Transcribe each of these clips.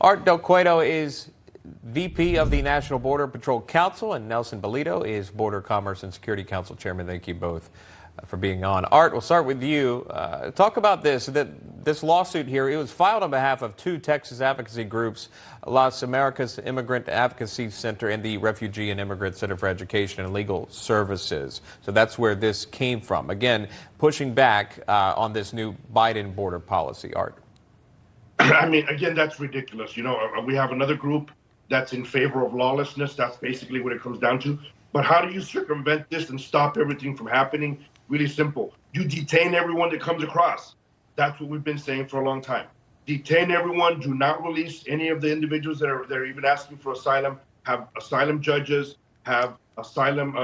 Art Del Cueto is VP of the National Border Patrol Council, and Nelson Balido is Border Commerce and Security Council Chairman. Thank you both for being on. Art, we'll start with you. Talk about this lawsuit here. It was filed on behalf of two Texas advocacy groups, Las Americas Immigrant Advocacy Center and the Refugee and Immigrant Center for Education and Legal Services. So that's where this came from. Again, pushing back on this new Biden border policy. Art. I mean, again, that's ridiculous. You know, we have another group that's in favor of lawlessness. That's basically what it comes down to. But how do you circumvent this and stop everything from happening? Really simple. You detain everyone that comes across. That's what we've been saying for a long time. Detain everyone. Do not release any of the individuals that are even asking for asylum. Have asylum judges, have asylum,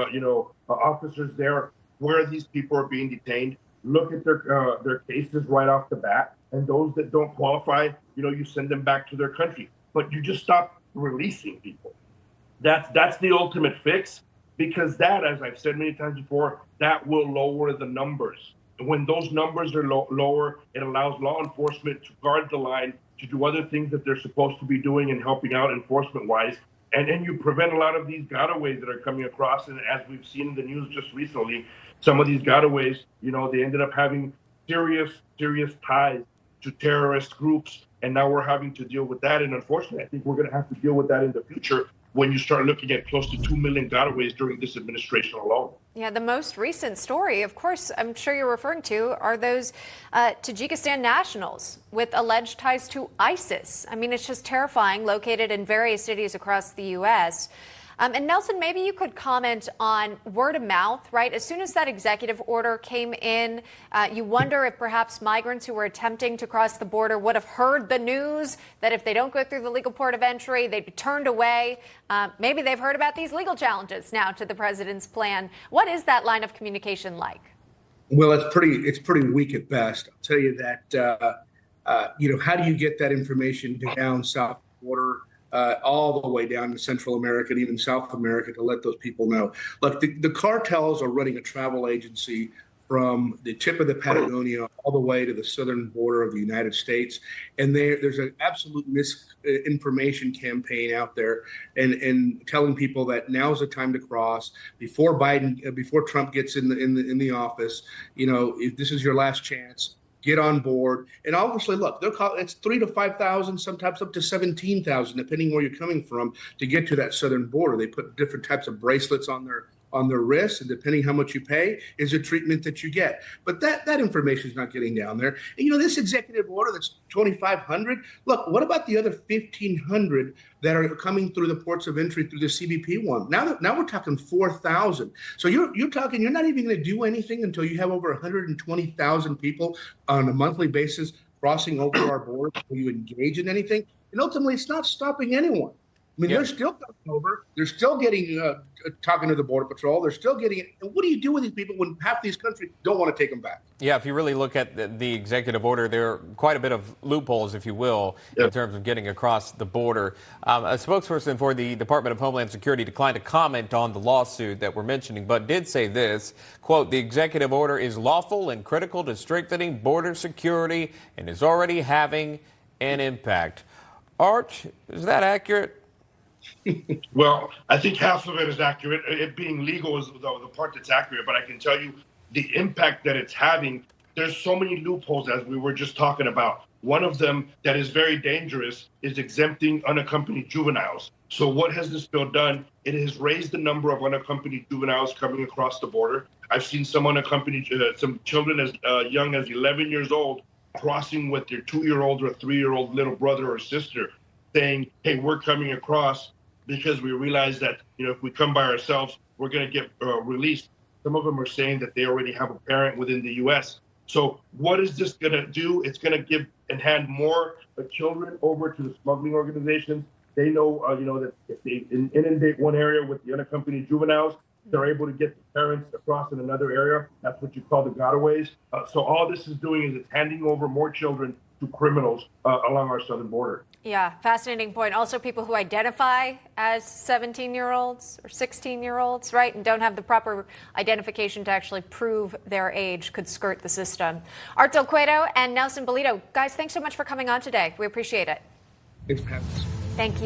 officers there where these people are being detained. Look at their cases right off the bat. And those that don't qualify, you send them back to their country. But you just stop releasing people. That's the ultimate fix, because that, as I've said many times before, that will lower the numbers. And when those numbers are lower, it allows law enforcement to guard the line, to do other things that they're supposed to be doing and helping out enforcement-wise. And then you prevent a lot of these gotaways that are coming across. And as we've seen in the news just recently, some of these gotaways, they ended up having serious ties to terrorist groups, and now we're having to deal with that. And unfortunately, I think we're going to have to deal with that in the future when you start looking at close to 2 million gotaways during this administration alone. Yeah, the most recent story, of course, I'm sure you're referring to, are those Tajikistan nationals with alleged ties to ISIS. I mean, it's just terrifying, located in various cities across the U.S. And Nelson, maybe you could comment on word of mouth, right? As soon as that executive order came in, you wonder if perhaps migrants who were attempting to cross the border would have heard the news that if they don't go through the legal port of entry, they'd be turned away. Maybe they've heard about these legal challenges now to the president's plan. What is that line of communication like? Well, it's pretty weak at best. I'll tell you that, how do you get that information down south border? All the way down to Central America and even South America to let those people know. Look, the cartels are running a travel agency from the tip of the Patagonia all the way to the southern border of the United States. And there's an absolute misinformation campaign out there and telling people that now's the time to cross before Trump gets in the office. If this is your last chance, get on board. And obviously, look, it's 3,000 to 5,000, sometimes up to 17,000, depending where you're coming from, to get to that southern border. They put different types of bracelets on their wrists, and depending how much you pay is the treatment that you get. But that information is not getting down there. And this executive order that's 2,500. Look, what about the other 1,500 that are coming through the ports of entry through the CBP one? Now we're talking 4,000. So you're talking, you're not even going to do anything until you have over 120,000 people on a monthly basis crossing over our border before you engage in anything. And ultimately, it's not stopping anyone. I mean, They're still coming over. They're still getting talking to the Border Patrol. They're still getting it. And what do you do with these people when half these countries don't want to take them back? Yeah, if you really look at the executive order, there are quite a bit of loopholes, if you will, in terms of getting across the border. A spokesperson for the Department of Homeland Security declined to comment on the lawsuit that we're mentioning, but did say this, quote, "The executive order is lawful and critical to strengthening border security and is already having an impact." Art, is that accurate? Well, I think half of it is accurate. It being legal is the part that's accurate, but I can tell you the impact that it's having. There's so many loopholes, as we were just talking about. One of them that is very dangerous is exempting unaccompanied juveniles. So what has this bill done? It has raised the number of unaccompanied juveniles coming across the border. I've seen some unaccompanied, some children as young as 11 years old crossing with their 2-year-old or 3-year-old little brother or sister, saying, "Hey, we're coming across because we realize that, if we come by ourselves, we're going to get released." Some of them are saying that they already have a parent within the U.S. So what is this going to do? It's going to give and hand more children over to the smuggling organizations. They know, that if they inundate one area with the unaccompanied juveniles, they're able to get the parents across in another area. That's what you call the gotaways. So all this is doing is it's handing over more children to criminals along our southern border. Yeah, fascinating point. Also, people who identify as 17-year-olds or 16-year-olds, right, and don't have the proper identification to actually prove their age could skirt the system. Art Del Cueto and Nelson Balido, guys, thanks so much for coming on today. We appreciate it. Thanks for having us. Thank you.